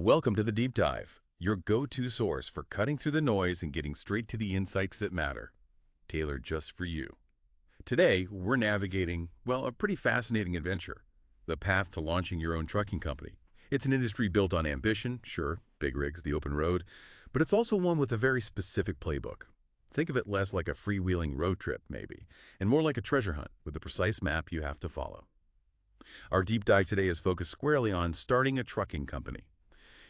Welcome to the Deep Dive, your go-to source for cutting through the noise and getting straight to the insights that matter, tailored just for you. Today, we're navigating, well, a pretty fascinating adventure, the path to launching your own trucking company. It's an industry built on ambition, sure, big rigs, the open road, but it's also one with a very specific playbook. Think of it less like a freewheeling road trip, maybe, and more like a treasure hunt with a precise map you have to follow. Our deep dive today is focused squarely on starting a trucking company.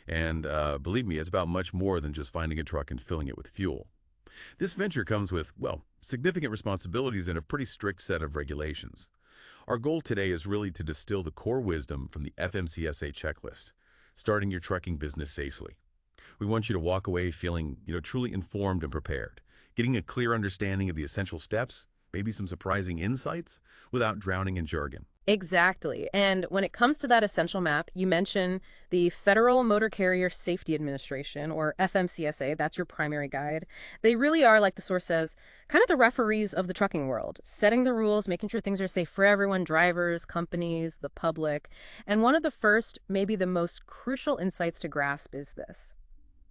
And believe me, it's about much more than just finding a truck and filling it with fuel. This venture comes with, well, significant responsibilities and a pretty strict set of regulations. Our goal today is really to distill the core wisdom from the FMCSA checklist, starting your trucking business safely. We want you to walk away feeling, truly informed and prepared, getting a clear understanding of the essential steps, maybe some surprising insights, without drowning in jargon. Exactly. And when it comes to that essential map, you mentioned the Federal Motor Carrier Safety Administration, or FMCSA. That's your primary guide. They really are, like the source says, kind of the referees of the trucking world, setting the rules, making sure things are safe for everyone, drivers, companies, the public. And one of the first, maybe the most crucial insights to grasp is this.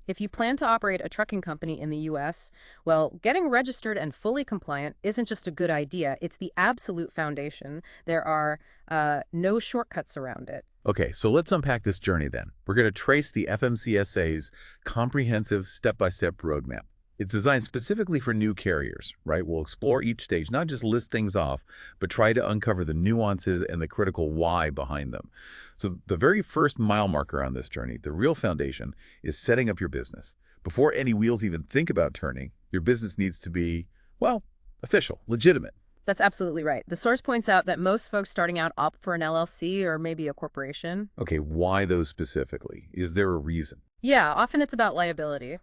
If you plan to operate a trucking company in the U.S., well, getting registered and fully compliant isn't just a good idea. It's the absolute foundation. There are no shortcuts around it. Okay, so let's unpack this journey then. We're going to trace the FMCSA's comprehensive step-by-step roadmap. It's designed specifically for new carriers, right? We'll explore each stage, not just list things off, but try to uncover the nuances and the critical why behind them. So the very first mile marker on this journey, the real foundation, is setting up your business. Before any wheels even think about turning, your business needs to be, well, official, legitimate. That's absolutely right. The source points out that most folks starting out opt for an LLC or maybe a corporation. Okay, why those specifically? Is there a reason? Yeah, often it's about liability.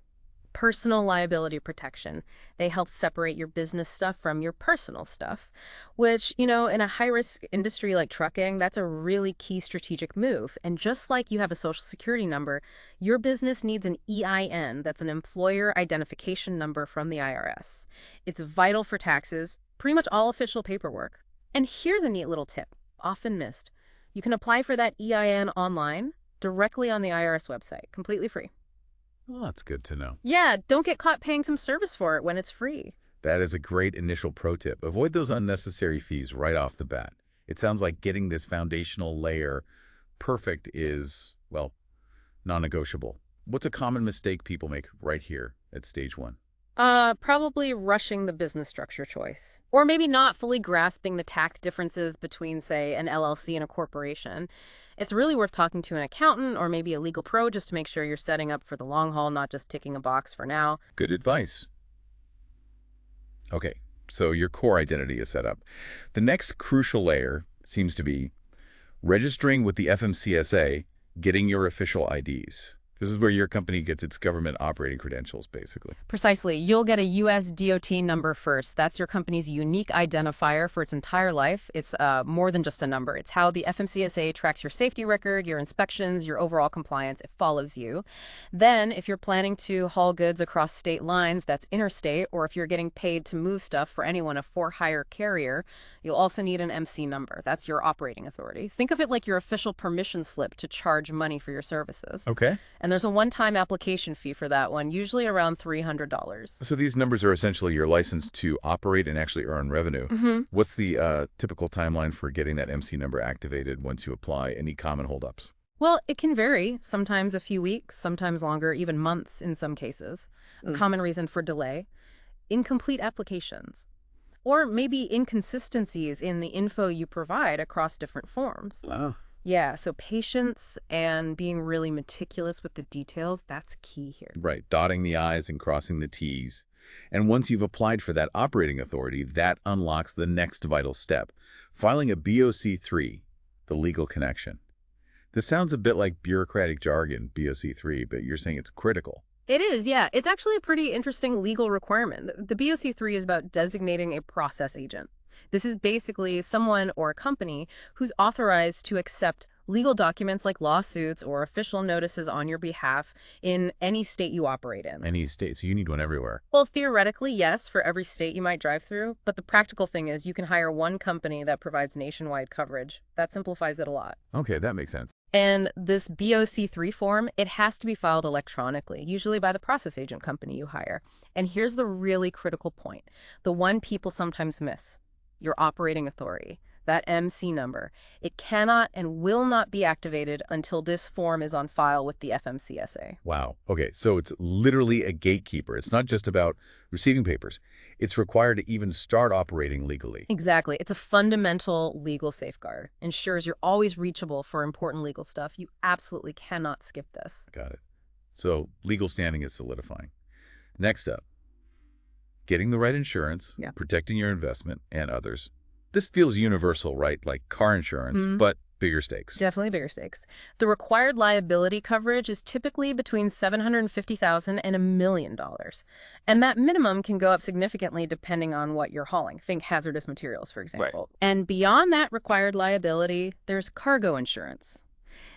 Personal liability protection. They help separate your business stuff from your personal stuff, which, in a high-risk industry like trucking, that's a really key strategic move. And just like you have a social security number, your business needs an EIN, that's an employer identification number from the IRS. It's vital for taxes, pretty much all official paperwork. And here's a neat little tip, often missed. You can apply for that EIN online, directly on the IRS website, completely free. Well, that's good to know. Yeah, don't get caught paying some service for it when it's free. That is a great initial pro tip. Avoid those unnecessary fees right off the bat. It sounds like getting this foundational layer perfect is, well, non-negotiable. What's a common mistake people make right here at stage one? Probably rushing the business structure choice. Or maybe not fully grasping the tax differences between, say, an LLC and a corporation. It's really worth talking to an accountant or maybe a legal pro just to make sure you're setting up for the long haul, not just ticking a box for now. Good advice. Okay, so your core identity is set up. The next crucial layer seems to be registering with the FMCSA, getting your official IDs. This is where your company gets its government operating credentials, basically. Precisely. You'll get a U.S. DOT number first. That's your company's unique identifier for its entire life. It's more than just a number. It's how the FMCSA tracks your safety record, your inspections, your overall compliance. It follows you. Then, if you're planning to haul goods across state lines, that's interstate, or if you're getting paid to move stuff for anyone, a for-hire carrier, you'll also need an MC number. That's your operating authority. Think of it like your official permission slip to charge money for your services. Okay. And there's a one-time application fee for that one, usually around $300. So these numbers are essentially your license to operate and actually earn revenue. Mm-hmm. What's the typical timeline for getting that MC number activated once you apply? Any common holdups? Well, it can vary, sometimes a few weeks, sometimes longer, even months in some cases. A common reason for delay, incomplete applications, or maybe inconsistencies in the info you provide across different forms. Wow. Yeah, so patience and being really meticulous with the details, that's key here. Right, dotting the I's and crossing the T's. And once you've applied for that operating authority, that unlocks the next vital step, filing a BOC3, the legal connection. This sounds a bit like bureaucratic jargon, BOC3, but you're saying it's critical. It is, yeah. It's actually a pretty interesting legal requirement. The BOC3 is about designating a process agent. This is basically someone or a company who's authorized to accept legal documents like lawsuits or official notices on your behalf in any state you operate in. Any state, so you need one everywhere. Well, theoretically, yes, for every state you might drive through. But the practical thing is you can hire one company that provides nationwide coverage. That simplifies it a lot. Okay, that makes sense. And this BOC3 form, it has to be filed electronically, usually by the process agent company you hire. And here's the really critical point, the one people sometimes miss: your operating authority, that MC number. It cannot and will not be activated until this form is on file with the FMCSA. Wow. Okay, so it's literally a gatekeeper. It's not just about receiving papers. It's required to even start operating legally. Exactly. It's a fundamental legal safeguard. Ensures you're always reachable for important legal stuff. You absolutely cannot skip this. Got it. So legal standing is solidifying. Next up, getting the right insurance, Yeah. protecting your investment and others. This feels universal, right? Like car insurance, but bigger stakes. Definitely bigger stakes. The required liability coverage is typically between $750,000 and $1 million. And that minimum can go up significantly depending on what you're hauling. Think hazardous materials, for example. And beyond that required liability, there's cargo insurance.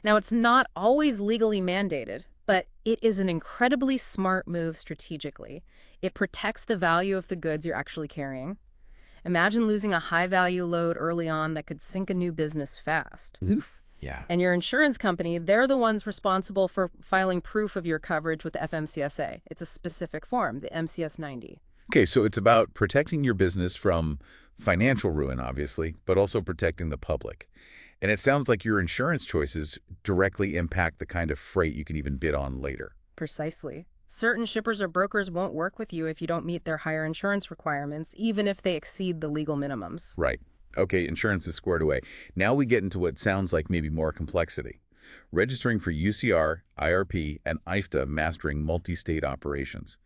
Now, it's not always legally mandated, but it is an incredibly smart move strategically. It protects the value of the goods you're actually carrying. Imagine losing a high-value load early on that could sink a new business fast. Oof. Yeah. And your insurance company, they're the ones responsible for filing proof of your coverage with the FMCSA. It's a specific form, the MCS 90. Okay, so it's about protecting your business from financial ruin, obviously, but also protecting the public. And it sounds like your insurance choices directly impact the kind of freight you can even bid on later. Precisely. Certain shippers or brokers won't work with you if you don't meet their higher insurance requirements, even if they exceed the legal minimums. Right. Okay, insurance is squared away. Now we get into what sounds like maybe more complexity. Registering for UCR, IRP, and IFTA mastering multi-state operations.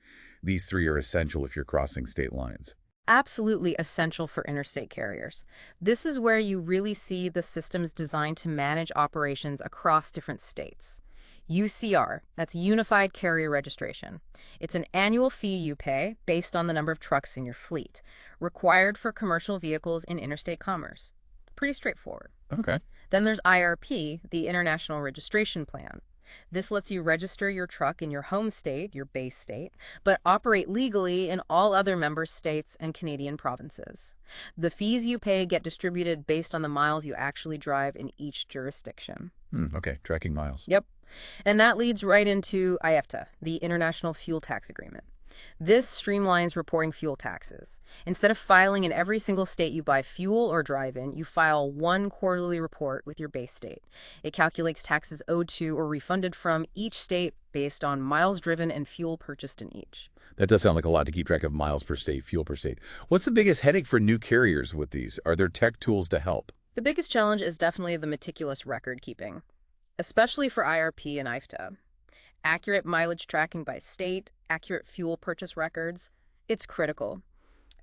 These three are essential if you're crossing state lines. Absolutely essential for interstate carriers. This is where you really see the systems designed to manage operations across different states. UCR, that's Unified Carrier Registration. It's an annual fee you pay based on the number of trucks in your fleet, required for commercial vehicles in interstate commerce. Pretty straightforward. Okay. Then there's IRP, the International Registration Plan. This lets you register your truck in your home state, your base state, but operate legally in all other member states and Canadian provinces. The fees you pay get distributed based on the miles you actually drive in each jurisdiction. Okay, tracking miles. Yep. And that leads right into IFTA, the International Fuel Tax Agreement. This streamlines reporting fuel taxes. Instead of filing in every single state you buy fuel or drive in, you file one quarterly report with your base state. It calculates taxes owed to or refunded from each state based on miles driven and fuel purchased in each. That does sound like a lot to keep track of miles per state, fuel per state. What's the biggest headache for new carriers with these? Are there tech tools to help? The biggest challenge is definitely the meticulous record keeping, especially for IRP and IFTA. Accurate mileage tracking by state, accurate fuel purchase records, it's critical.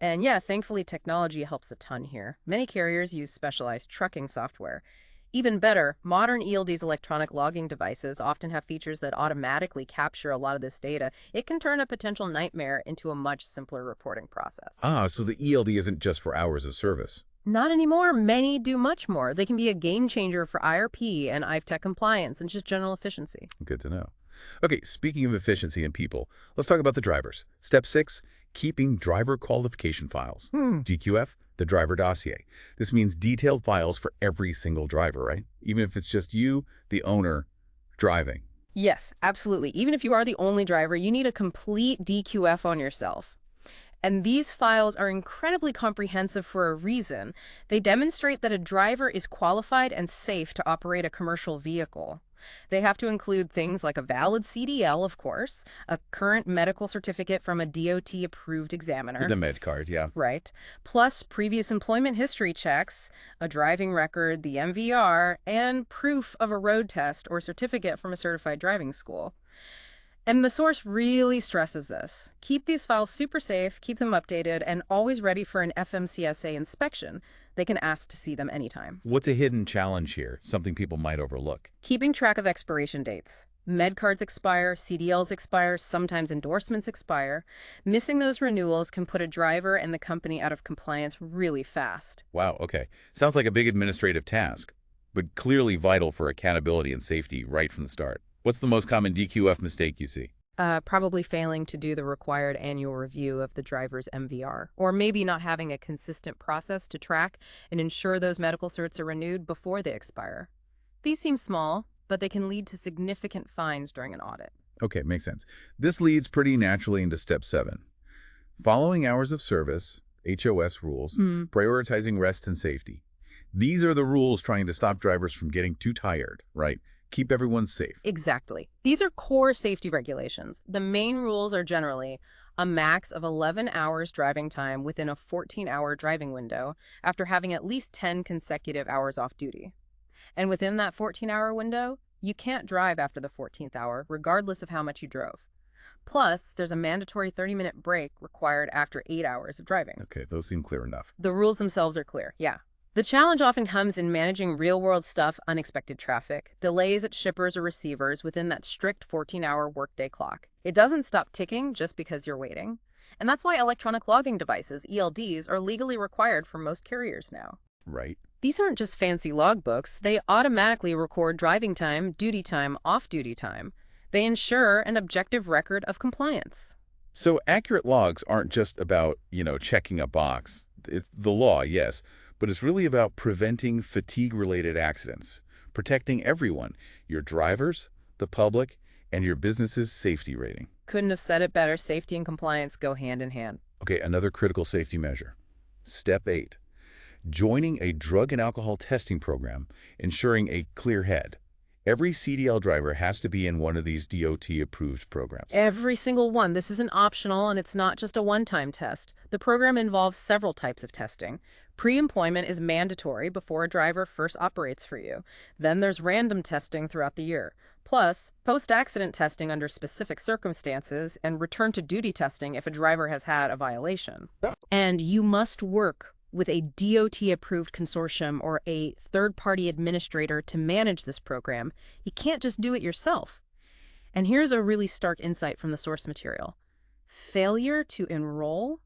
And yeah, thankfully technology helps a ton here. Many carriers use specialized trucking software. Even better, modern ELD's electronic logging devices often have features that automatically capture a lot of this data. It can turn a potential nightmare into a much simpler reporting process. So the ELD isn't just for hours of service. Not anymore. Many do much more. They can be a game changer for IRP and IFTEC compliance and just general efficiency. Good to know. Okay, speaking of efficiency and people, let's talk about the drivers. Step 6, keeping driver qualification files. DQF, the driver dossier. This means detailed files for every single driver, right? Even if it's just you, the owner, driving. Yes, absolutely. Even if you are the only driver, you need a complete DQF on yourself. And these files are incredibly comprehensive for a reason. They demonstrate that a driver is qualified and safe to operate a commercial vehicle. They have to include things like a valid CDL, of course, a current medical certificate from a DOT-approved examiner. The med card, yeah. Right. Plus previous employment history checks, a driving record, the MVR, and proof of a road test or certificate from a certified driving school. And the source really stresses this. Keep these files super safe, keep them updated, and always ready for an FMCSA inspection. They can ask to see them anytime. What's a hidden challenge here? Something people might overlook. Keeping track of expiration dates. Med cards expire, CDLs expire, sometimes endorsements expire. Missing those renewals can put a driver and the company out of compliance really fast. Wow, okay. Sounds like a big administrative task, but clearly vital for accountability and safety right from the start. What's the most common DQF mistake you see? Probably failing to do the required annual review of the driver's MVR, or maybe not having a consistent process to track and ensure those medical certs are renewed before they expire. These seem small, but they can lead to significant fines during an audit. Okay, makes sense. This leads pretty naturally into step 7. Following hours of service, HOS rules, prioritizing rest and safety. These are the rules trying to stop drivers from getting too tired, right? Keep everyone safe. Exactly. These are core safety regulations. The main rules are generally a max of 11 hours driving time within a 14-hour driving window after having at least 10 consecutive hours off duty. And within that 14-hour window, you can't drive after the 14th hour, regardless of how much you drove. Plus, there's a mandatory 30-minute break required after 8 hours of driving. Okay, those seem clear enough. The rules themselves are clear, yeah. The challenge often comes in managing real-world stuff, unexpected traffic, delays at shippers or receivers within that strict 14-hour workday clock. It doesn't stop ticking just because you're waiting. And that's why electronic logging devices, ELDs, are legally required for most carriers now. Right. These aren't just fancy logbooks. They automatically record driving time, duty time, off-duty time. They ensure an objective record of compliance. So accurate logs aren't just about, checking a box. It's the law, yes, but it's really about preventing fatigue-related accidents, protecting everyone, your drivers, the public, and your business's safety rating. Couldn't have said it better. Safety and compliance go hand in hand. Okay, another critical safety measure. Step 8. Joining a drug and alcohol testing program, ensuring a clear head. Every CDL driver has to be in one of these DOT-approved programs. Every single one. This isn't optional, and it's not just a one-time test. The program involves several types of testing. Pre-employment is mandatory before a driver first operates for you. Then there's random testing throughout the year. Plus, post-accident testing under specific circumstances and return-to-duty testing if a driver has had a violation. And you must work with a DOT-approved consortium or a third-party administrator to manage this program. You can't just do it yourself. And here's a really stark insight from the source material. Failure to enroll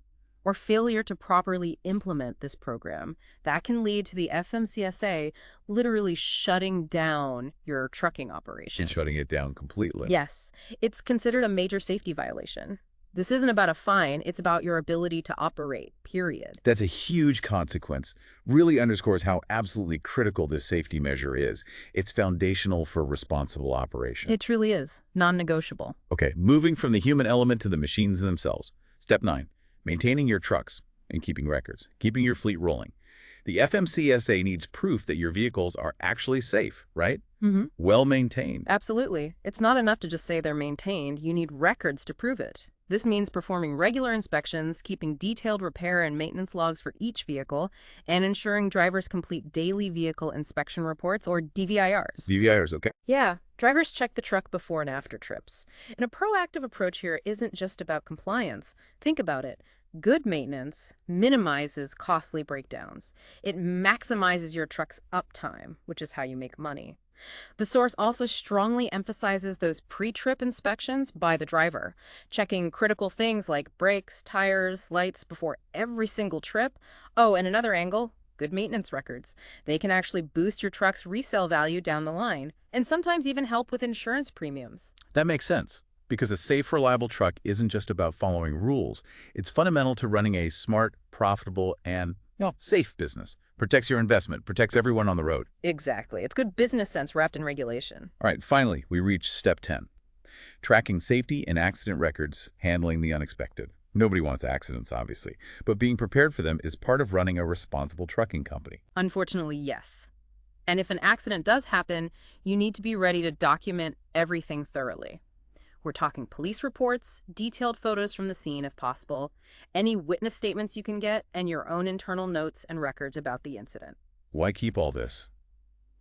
or failure to properly implement this program, that can lead to the FMCSA literally shutting down your trucking operation. And shutting it down completely. Yes. It's considered a major safety violation. This isn't about a fine, it's about your ability to operate, period. That's a huge consequence. Really underscores how absolutely critical this safety measure is. It's foundational for responsible operation. It truly is. Non-negotiable. Okay, moving from the human element to the machines themselves. Step 9, maintaining your trucks and keeping records, keeping your fleet rolling. The FMCSA needs proof that your vehicles are actually safe, right? Well maintained. Absolutely. It's not enough to just say they're maintained. You need records to prove it. This means performing regular inspections, keeping detailed repair and maintenance logs for each vehicle, and ensuring drivers complete daily vehicle inspection reports, or DVIRs. DVIRs, okay. Yeah, drivers check the truck before and after trips. And a proactive approach here isn't just about compliance. Think about it. Good maintenance minimizes costly breakdowns. It maximizes your truck's uptime, which is how you make money. The source also strongly emphasizes those pre-trip inspections by the driver, checking critical things like brakes, tires, lights before every single trip. Oh, and another angle, good maintenance records. They can actually boost your truck's resale value down the line, and sometimes even help with insurance premiums. That makes sense, because a safe, reliable truck isn't just about following rules. It's fundamental to running a smart, profitable, and safe business. Protects your investment, protects everyone on the road. Exactly. It's good business sense wrapped in regulation. All right, finally, we reach step 10. Tracking safety and accident records, handling the unexpected. Nobody wants accidents, obviously, but being prepared for them is part of running a responsible trucking company. Unfortunately, yes. And if an accident does happen, you need to be ready to document everything thoroughly. We're talking police reports, detailed photos from the scene if possible, any witness statements you can get, and your own internal notes and records about the incident. Why keep all this?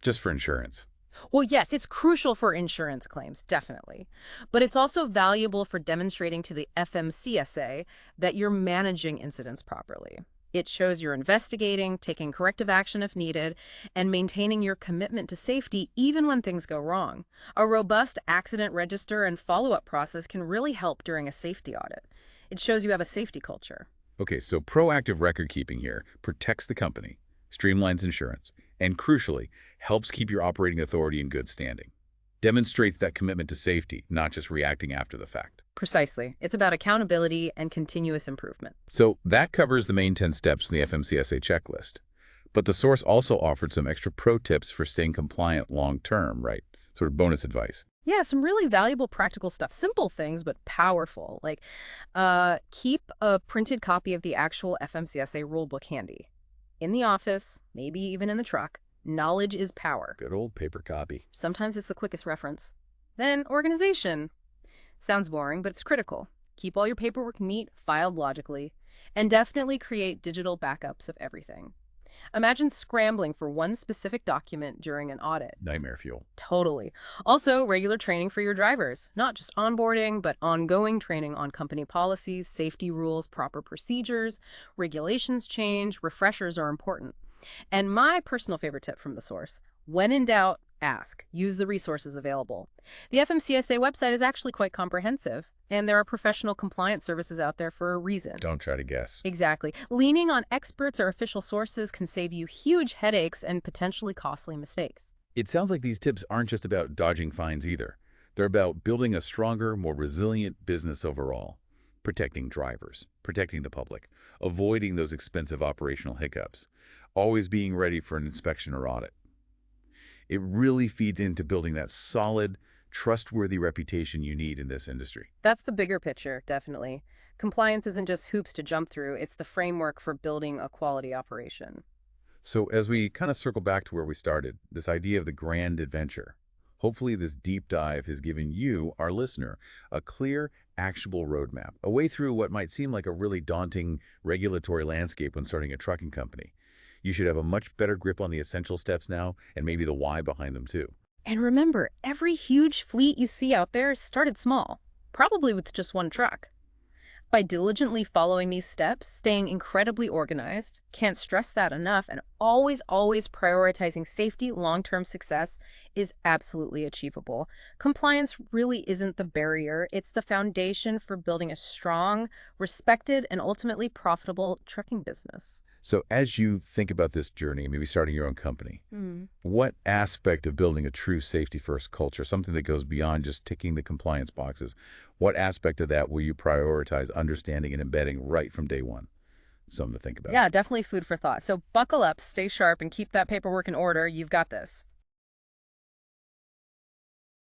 Just for insurance. Well, yes, it's crucial for insurance claims, definitely. But it's also valuable for demonstrating to the FMCSA that you're managing incidents properly. It shows you're investigating, taking corrective action if needed, and maintaining your commitment to safety even when things go wrong. A robust accident register and follow-up process can really help during a safety audit. It shows you have a safety culture. Okay, so proactive record keeping here protects the company, streamlines insurance, and crucially, helps keep your operating authority in good standing. Demonstrates that commitment to safety, not just reacting after the fact. Precisely. It's about accountability and continuous improvement. So that covers the main 10 steps in the FMCSA checklist. But the source also offered some extra pro tips for staying compliant long-term, right? sort of bonus advice. Yeah, some really valuable practical stuff. Simple things, but powerful. Like, keep a printed copy of the actual FMCSA rulebook handy. In the office, maybe even in the truck. Knowledge is power. Good old paper copy. Sometimes it's the quickest reference. Then, organization. Sounds boring, but it's critical. Keep all your paperwork neat, filed logically, and definitely create digital backups of everything. Imagine scrambling for one specific document during an audit. Nightmare fuel. Totally. Also, regular training for your drivers. Not just onboarding, but ongoing training on company policies, safety rules, proper procedures, regulations change, refreshers are important. And my personal favorite tip from the source, when in doubt, ask. Use the resources available. The FMCSA website is actually quite comprehensive, and there are professional compliance services out there for a reason. Don't try to guess. Exactly. Leaning on experts or official sources can save you huge headaches and potentially costly mistakes. It sounds like these tips aren't just about dodging fines either. They're about building a stronger, more resilient business overall. Protecting drivers, protecting the public, avoiding those expensive operational hiccups, always being ready for an inspection or audit. It really feeds into building that solid, trustworthy reputation you need in this industry. That's the bigger picture, definitely. Compliance isn't just hoops to jump through, it's the framework for building a quality operation. So as we kind of circle back to where we started, this idea of the grand adventure, hopefully this deep dive has given you, our listener, a clear, actionable roadmap, a way through what might seem like a really daunting regulatory landscape when starting a trucking company. You should have a much better grip on the essential steps now, and maybe the why behind them too. And remember, every huge fleet you see out there started small, probably with just one truck. By diligently following these steps, staying incredibly organized, can't stress that enough, and always prioritizing safety, long-term success is absolutely achievable. Compliance really isn't the barrier, it's the foundation for building a strong, respected, and ultimately profitable trucking business. So as you think about this journey, maybe starting your own company, what aspect of building a true safety-first culture, something that goes beyond just ticking the compliance boxes, what aspect of that will you prioritize understanding and embedding right from day one? Something to think about. Yeah, definitely food for thought. So buckle up, stay sharp, and keep that paperwork in order. You've got this.